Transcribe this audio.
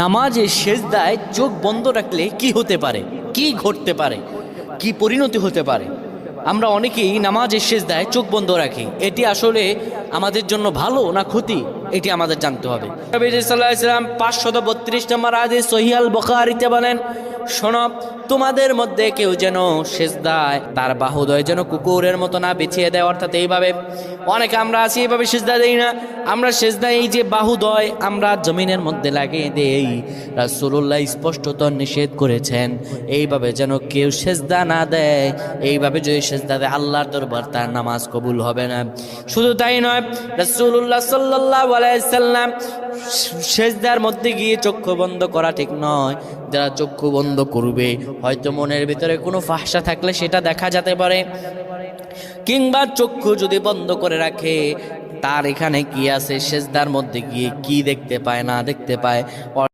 নামাজের সেজদায় চোখ বন্ধ রাখলে কি হতে পারে, কি ঘটতে পারে, কি পরিণতি হতে পারে? আমরা অনেকেই নামাজের সেজদায় চোখ বন্ধ রাখি। এটি আসলে আমাদের জন্য ভালো না ক্ষতি, এটি আমাদের জানতে হবে। নবী সাল্লাল্লাহু আলাইহি ওয়াসাল্লাম 532 নম্বর হাদিস সহিহ আল বুখারীতে বলেন, শোনো, তোমাদের মধ্যে কেউ যেন সেজদায় তার বাহুদয় যেন কুকুরের মতো না বিছিয়ে দেয়। অর্থাৎ এইভাবে অনেকে আমরা আছি, এইভাবে সেজদা দেই না। আমরা সেজদায় এই যে বাহুদয় আমরা জমিনের মধ্যে লাগিয়ে দেই। রাসূলুল্লাহ স্পষ্টত নিষেধ করেছেন এইভাবে যেন কেউ সেজদা না দেয়। এইভাবে যদি সেজদা দেয় আল্লাহর দরবার তার নামাজ কবুল হবে না। শুধু তাই নয়, রাসূলুল্লাহ সাল্লাল্লাহু আলাইহি সাল্লাম সেজদার মধ্যে গিয়ে চক্ষু বন্ধ করা ঠিক নয়। যারা চক্ষু বন্ধ করবে হয়তো মনের ভিতরে কোনো ফাহশা থাকলে সেটা দেখা যেতে পারে, কিংবা চক্ষু যদি বন্ধ করে রাখে তার এখানে কি আছে, সেজদার মধ্যে গিয়ে কি দেখতে পায় না দেখতে পায়।